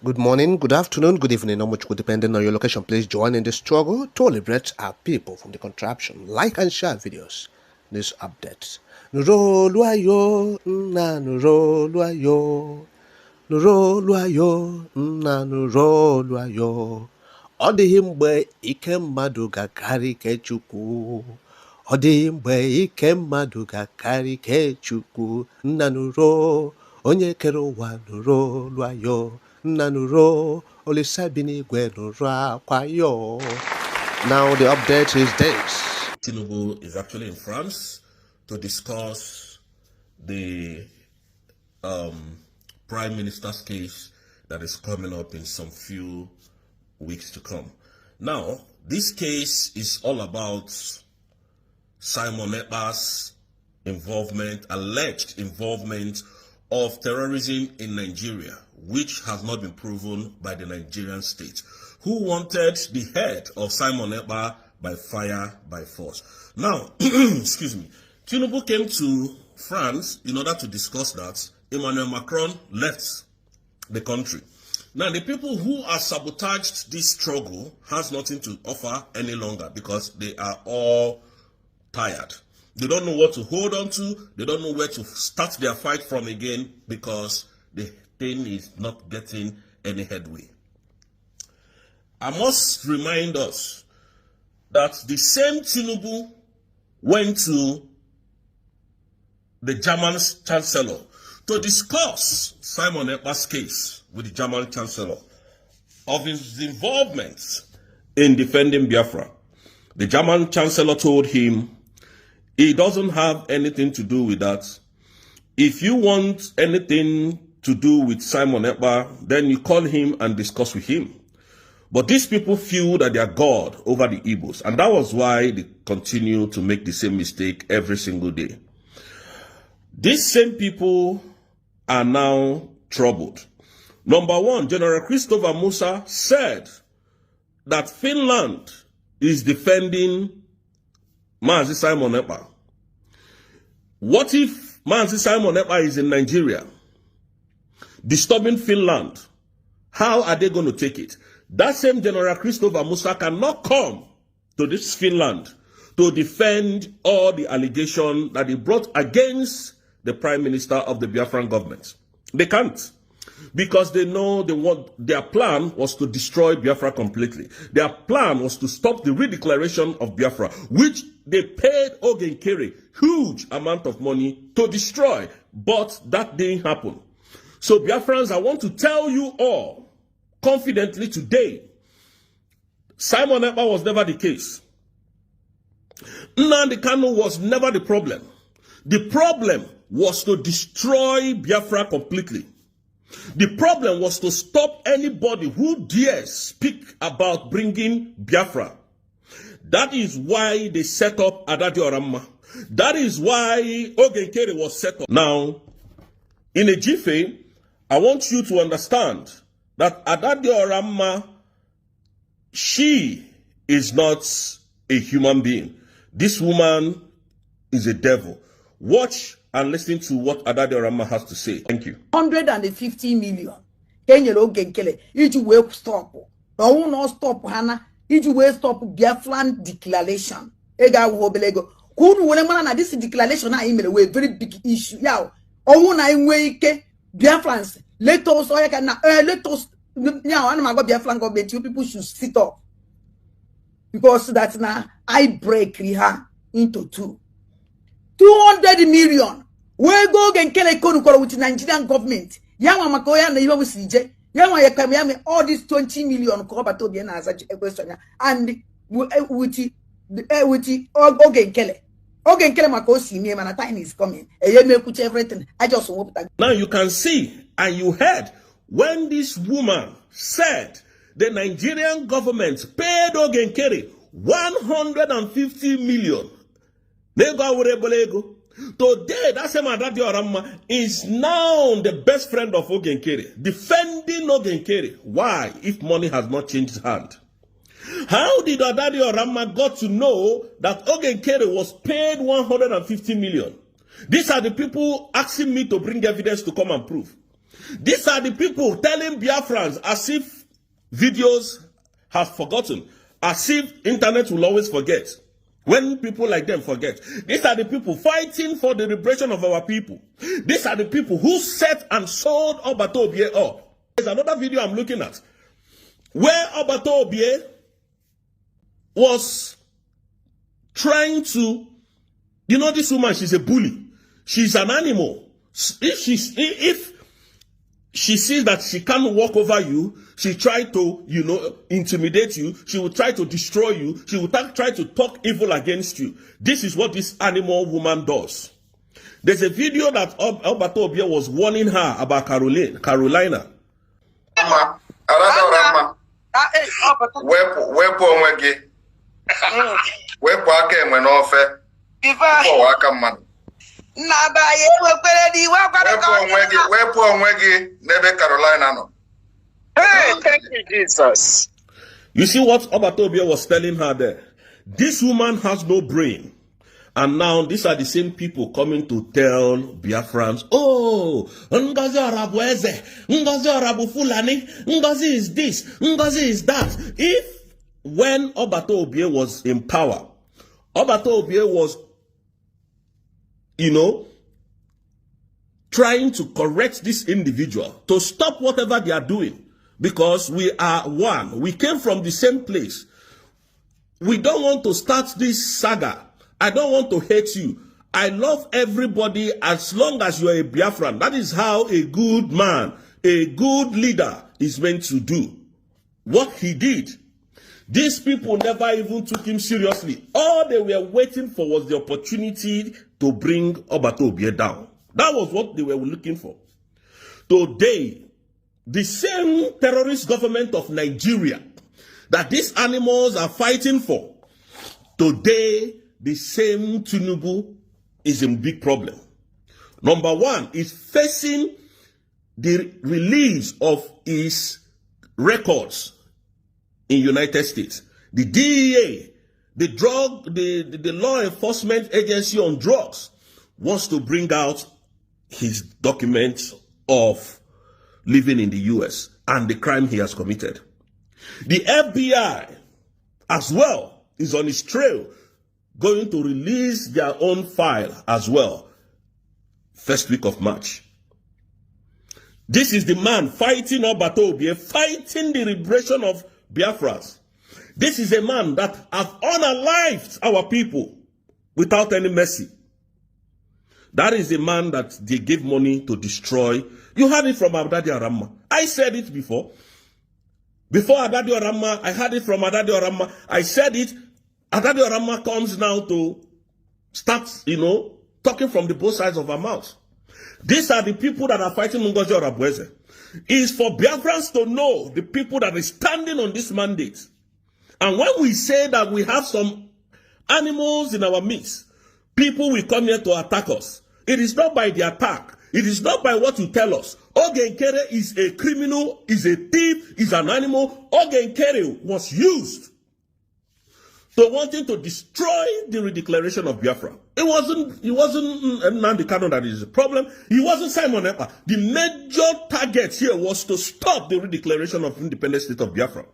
Good morning, good afternoon, good evening, how much good depending on your location. Please join in the struggle to liberate our people from the contraption. Like and share videos, news updates. Nuroluayo, na nuroluayo, nuroluayo, na nuroluayo. Ọ dịghị mgbe ike mmadụ ga-akarị ike Chukwu. Ọ dịghị mgbe ike mmadụ ga-akarị ike Chukwu. Nna nụrụ onye kere ụwa nụroluayo. Nna nụrụ Olisa bi n'igwe nụrụ akwa yo. Now the update is this. Tinubu is actually in France to discuss the Prime Minister's case that is coming up in some few weeks to come. Now, this case is all about Simon Ekpa's involvement, alleged involvement of terrorism in Nigeria, which has not been proven by the Nigerian state, who wanted the head of Simon Ekpa by fire, by force. Now, excuse me, Tinubu came to France in order to discuss that. Emmanuel Macron left the country. Now, the people who are sabotaged this struggle has nothing to offer any longer because they are all tired. They don't know what to hold on to. They don't know where to start their fight from again because the thing is not getting any headway. I must remind us that the same Tinubu went to the German Chancellor to discuss Simon Ekpa's case with the German Chancellor of his involvement in defending Biafra. The German Chancellor told him he doesn't have anything to do with that. If you want anything to do with Simon Ekpa, then you call him and discuss with him. But these people feel that they are God over the Igbos, and that was why they continue to make the same mistake every single day. These same people are now troubled. Number one, General Christopher Musa said that Finland is defending Mazi Simon Ekpa. What if Mazi Simon Ekpa is in Nigeria, disturbing Finland? How are they going to take it? That same General Christopher Musa cannot come to this Finland to defend all the allegations that he brought against the Prime Minister of the Biafran government. They can't. Because they know their plan was to destroy Biafra completely. Their plan was to stop the redeclaration of Biafra, which they paid Ogenkere huge amount of money to destroy. But that didn't happen. So Biafrans, I want to tell you all confidently today, Simon Ekpa was never the case. Nnamdi Kanu was never the problem. The problem was to destroy Biafra completely. The problem was to stop anybody who dares speak about bringing Biafra. That is why they set up Adadi Oramma. That is why Ogenkere was set up. Now, in a jiffy, I want you to understand that Adadi Oramma, she is not a human being. This woman is a devil. Watch and listen to what Adadi Oramma has to say. Thank you. 150 million. Kenyere Ogenkele iji wee stop. No no stop hana iji wee stop Biafran declaration. Ega wo belego. Kunu wole mana na this declaration na imele we very big issue. Yaw. Owu na inwe ike Biafrans let us let us now ana mago Biafran government you people should sit up. Because that's now I break her into two. 200 million. We go and kill a con with the Nigerian government. Yama Makoya and Yama CJ. Yama Yakami, all these 20 million Korbatobian as a question. And with Ogen Kelly. Ogen Kelly Makosi name and a time is coming. A year put everything. I just hope that. Now you can see and you heard when this woman said the Nigerian government paid Ogen Kelly 150 million. Today, that same Adadi Oramma is now the best friend of Ogenkere, defending Ogenkere. Why? If money has not changed hand. How did Adadi Oramma got to know that Ogenkere was paid 150 million? These are the people asking me to bring evidence to come and prove. These are the people telling Biafrans as if videos have forgotten, as if internet will always forget. When people like them forget, these are the people fighting for the liberation of our people. These are the people who set and sold Obato Obie up. There's another video I'm looking at where Obato Obie was trying to, you know, this woman, she's a bully. She's an animal. If she sees that she can't walk over you, she try to, you know, intimidate you. She will try to destroy you. She will try to talk evil against you. This is what this animal woman does. There's a video that Obato Obie was warning her about Carolina. Hey, thank you, Jesus. You see what Obato Obie was telling her there? This woman has no brain. And now these are the same people coming to tell Biafrans, oh, Ngozi Arabu Eze, Ngozi Arabu Fulani, Ngozi is this, Ngozi is that. If when Obato Obie was in power, Obato Obie was, you know, trying to correct this individual, to stop whatever they are doing. Because we are one. We came from the same place. We don't want to start this saga. I don't want to hate you. I love everybody as long as you are a Biafran. That is how a good man, a good leader is meant to do. What he did. These people never even took him seriously. All they were waiting for was the opportunity to bring Obato Obie down. That was what they were looking for. Today, the same terrorist government of Nigeria that these animals are fighting for, today, the same Tinubu is in big problem. Number one, is facing the release of his records in United States. The DEA, the law enforcement agency on drugs, wants to bring out his documents of living in the US and the crime he has committed. The FBI as well is on his trail, going to release their own file as well, first week of March. This is the man fighting Obato Obie, fighting the liberation of Biafras. This is a man that has unalived our people without any mercy. That is the man that they gave money to destroy. You heard it from Adadi Arama. I said it before. Before Adadi Arama, I heard it from Adadi Arama. I said it. Adadi Arama comes now to start, you know, talking from the both sides of her mouth. These are the people that are fighting Ngozi Arabu. It's for Biafrans to know the people that is standing on this mandate. And when we say that we have some animals in our midst, people will come here to attack us. It is not by the attack. It is not by what you tell us. Ogenkere is a criminal, is a thief, is an animal. Ogenkere was used to wanting to destroy the redeclaration of Biafra. It wasn't Nnamdi Kanu that is the problem. It wasn't Simon Ekpa. The major target here was to stop the redeclaration of independent state of Biafra,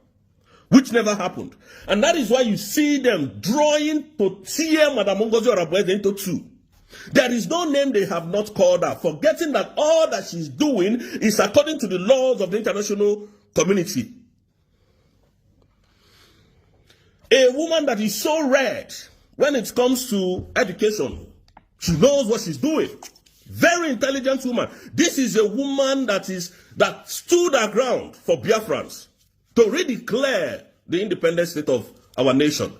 which never happened. And that is why you see them drawing to tear Madam Ngozi Arabu into two. There is no name they have not called her, forgetting that all that she's doing is according to the laws of the international community. A woman that is so red when it comes to education, she knows what she's doing. Very intelligent woman. This is a woman that stood her ground for Biafrans to redeclare the independent state of our nation.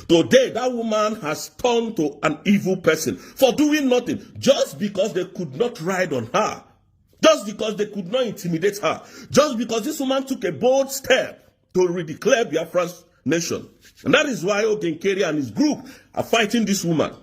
Today, that woman has turned to an evil person for doing nothing, just because they could not ride on her, just because they could not intimidate her, just because this woman took a bold step to redeclare Biafra's nation. And that is why Ogenkere and his group are fighting this woman.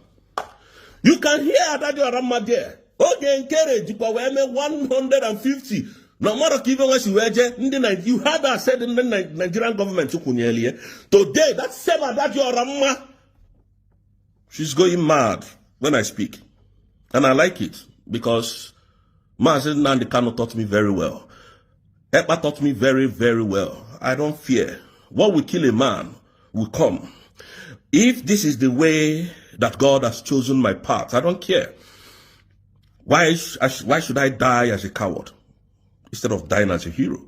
You can hear Adadi Arama there. Ogenkere, 150. No matter even when you had that said in the Nigerian government today, that same Adadi Arama, she's going mad when I speak. And I like it because Mazi Nnamdi Kanu taught me very well. Ekpa taught me very, very well. I don't fear. What will kill a man will come. If this is the way that God has chosen my path, I don't care. Why should I die as a coward instead of dying as a hero?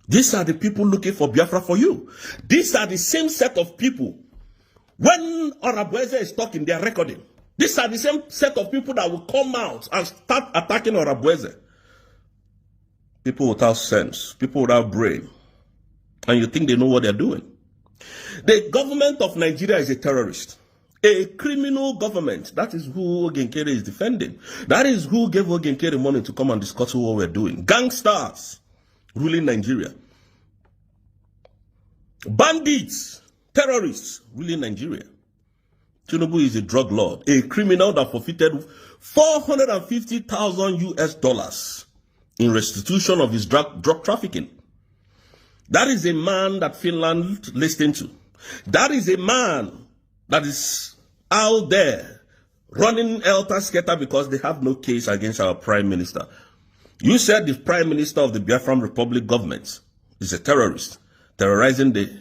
These are the people looking for Biafra for you. These are the same set of people. When Orabueze is talking, they are recording. These are the same set of people that will come out and start attacking Orabueze. People without sense, people without brain. And you think they know what they're doing. The government of Nigeria is a terrorist. A criminal government. That is who Ogenkere is defending. That is who gave Ogenkere money to come and discuss what we're doing. Gangsters ruling Nigeria. Bandits, terrorists ruling Nigeria. Tinubu is a drug lord, a criminal that forfeited 450,000 US dollars in restitution of his drug trafficking. That is a man that Finland listened to. That is a man that is out there running helter-skelter because they have no case against our prime minister. You said the prime minister of the Biafran Republic government is a terrorist, terrorizing the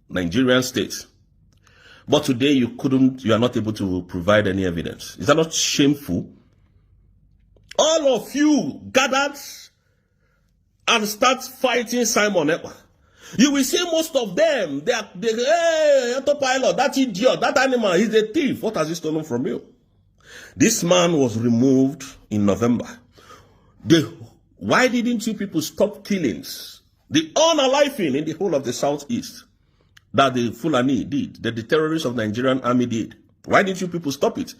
Nigerian state. But today you are not able to provide any evidence. Is that not shameful? All of you gathered and start fighting Simon Ekpa. You will see most of them, hey, autopilot, that idiot, that animal, he's a thief. What has he stolen from you? This man was removed in November. Why didn't you people stop killings? The unaliving in the whole of the southeast that the Fulani did, that the terrorists of the Nigerian army did. Why didn't you people stop it?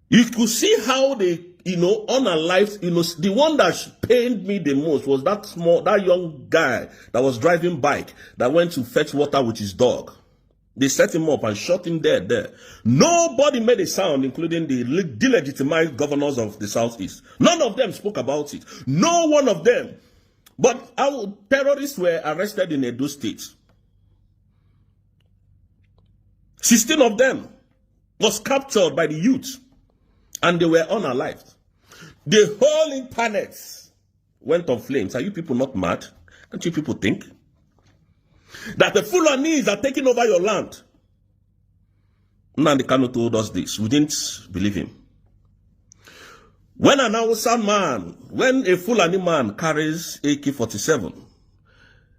You could see how they, unalived, the one that pained me the most was that young guy that was driving bike that went to fetch water with his dog. They set him up and shot him dead there. Nobody made a sound, including the delegitimized governors of the southeast. None of them spoke about it. No one of them. But our terrorists were arrested in Edo State. 16 of them was captured by the youth, and they were unalived. The whole internet went on flames. Are you people not mad? Can't you people think that the Fulanis are taking over your land? Nnamdi Kanu told us this. We didn't believe him. When when a Fulani man carries AK-47,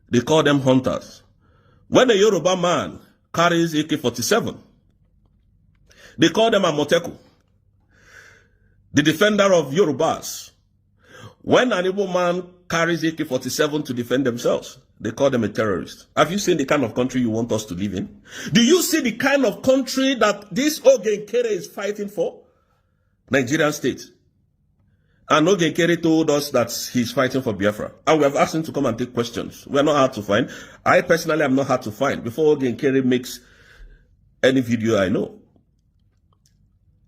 they call them hunters. When a Yoruba man carries AK-47, they call them Amoteku, the defender of Yorubas. When an Igbo man carries AK-47 to defend themselves, they call them a terrorist. Have you seen the kind of country you want us to live in? Do you see the kind of country that this Ogenkere is fighting for? Nigerian state. And Ogenkere told us that he's fighting for Biafra. And we have asked him to come and take questions. We are not hard to find. I personally am not hard to find. Before Ogenkere makes any video I know.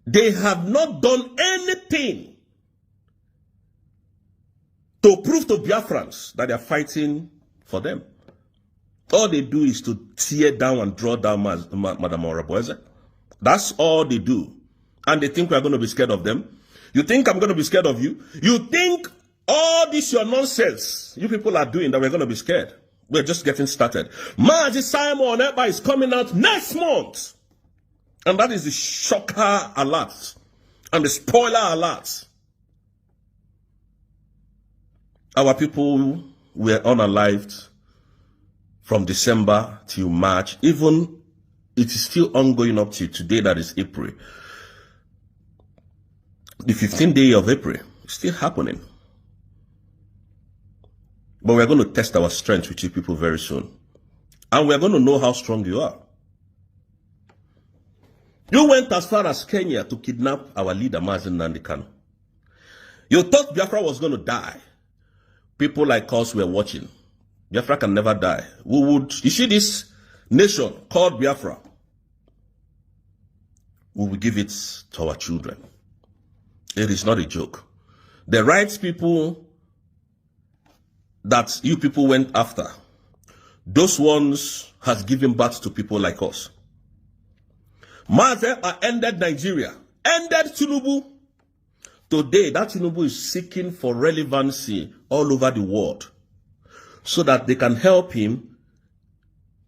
They have not done anything to prove to Biafrans that they are fighting for them. All they do is to tear down and draw down Madam Orabueze. That's all they do. And they think we are going to be scared of them. You think I'm going to be scared of you? You think all this your nonsense you people are doing that we're going to be scared? We're just getting started. Mazi Simon Ekpa is coming out next month. And that is the shocker alert and the spoiler alert. Our people were unalived from December till March. Even it is still ongoing up to today, that is April. The 15th day of April is still happening. But we're going to test our strength with you people very soon. And we're going to know how strong you are. You went as far as Kenya to kidnap our leader, Mazi Nnamdi Kanu. You thought Biafra was going to die. People like us were watching. Biafra can never die. You see this nation called Biafra, we will give it to our children. It is not a joke. The rights people that you people went after, those ones has given birth to people like us. Mazi Ekpa ended Nigeria, ended Tinubu, Today, that Tinubu is seeking for relevancy all over the world so that they can help him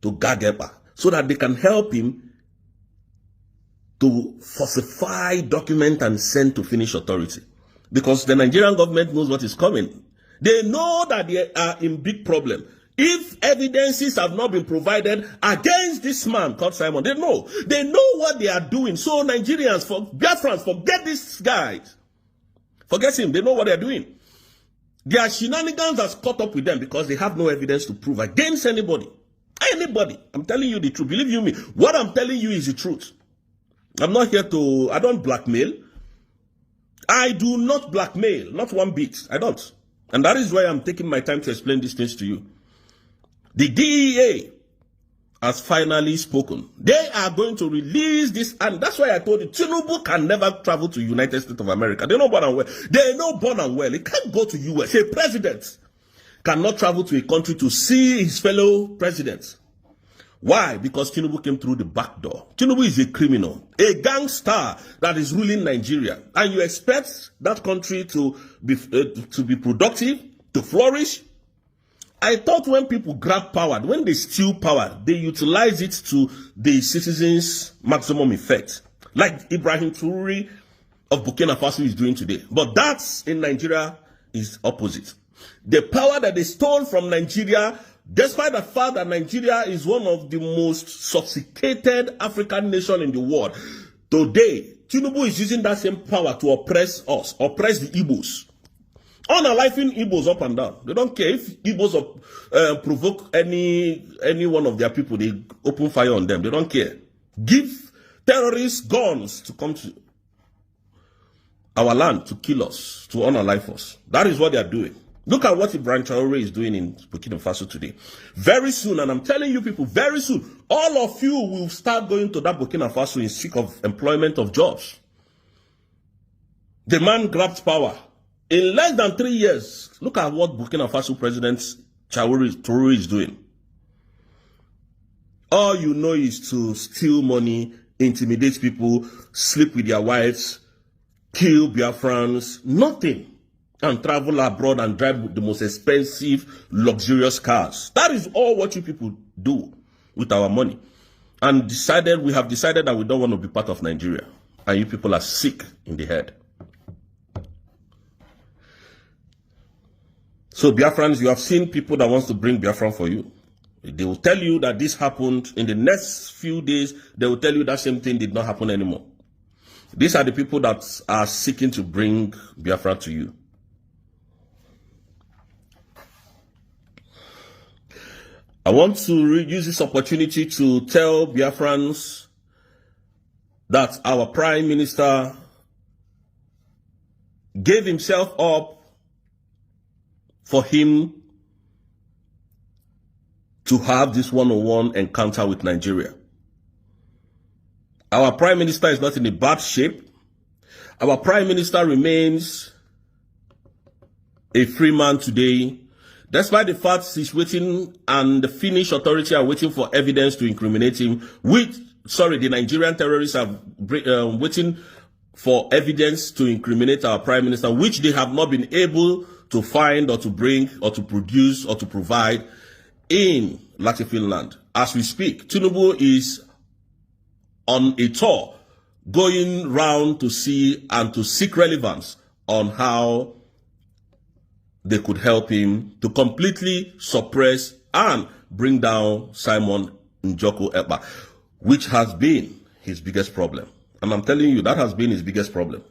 to gag Ekpa, so that they can help him to falsify document and send to Finnish authority. Because the Nigerian government knows what is coming. They know that they are in big problem. If evidences have not been provided against this man called Simon, they know what they are doing. So Nigerians, Biafrans, forget these guys. Forget him. They know what they are doing. Their shenanigans has caught up with them because they have no evidence to prove against anybody. Anybody. I'm telling you the truth. Believe you me. What I'm telling you is the truth. I'm not here to, I don't blackmail. I do not blackmail. Not one bit. I don't. And that is why I'm taking my time to explain these things to you. The DEA has finally spoken. They are going to release this, and that's why I told you, Tinubu can never travel to United States of America. They know born and well. They know born and well. He can't go to US. A president cannot travel to a country to see his fellow presidents. Why? Because Tinubu came through the back door. Tinubu is a criminal, a gangster that is ruling Nigeria. And you expect that country to be productive, to flourish? I thought when people grab power, when they steal power, they utilize it to the citizens' maximum effect. Like Ibrahim Traoré of Burkina Faso is doing today. But that's in Nigeria is opposite. The power that they stole from Nigeria, despite the fact that Nigeria is one of the most sophisticated African nations in the world, today, Tinubu is using that same power to oppress us, oppress the Igbos. Unaliving Igbos up and down. They don't care if Igbos provoke any one of their people, they open fire on them. They don't care. Give terrorists guns to come to our land to kill us, to unalive us. That is what they are doing. Look at what Ibrahim Traoré is doing in Burkina Faso today. Very soon, and I'm telling you people, very soon, all of you will start going to that Burkina Faso in seek of employment of jobs. The man grabbed power. In less than 3 years, look at what Burkina Faso President Traoré is doing. All you know is to steal money, intimidate people, sleep with their wives, kill Biafrans, nothing. And travel abroad and drive the most expensive, luxurious cars. That is all what you people do with our money. And we have decided that we don't want to be part of Nigeria. And you people are sick in the head. So Biafrans, you have seen people that wants to bring Biafran for you. They will tell you that this happened. In the next few days, they will tell you that same thing did not happen anymore. These are the people that are seeking to bring Biafra to you. I want to use this opportunity to tell Biafrans that our Prime Minister gave himself up for him to have this one-on-one encounter with Nigeria. Our Prime Minister is not in a bad shape. Our Prime Minister remains a free man today, despite the fact he's waiting and the Finnish authority are waiting for evidence to incriminate him. The Nigerian terrorists are waiting for evidence to incriminate our Prime Minister, which they have not been able to find or to bring or to produce or to provide in Finland. As we speak, Tinubu is on a tour going round to see and to seek relevance on how they could help him to completely suppress and bring down Simon Njoko Ekpa, which has been his biggest problem. And I'm telling you, that has been his biggest problem.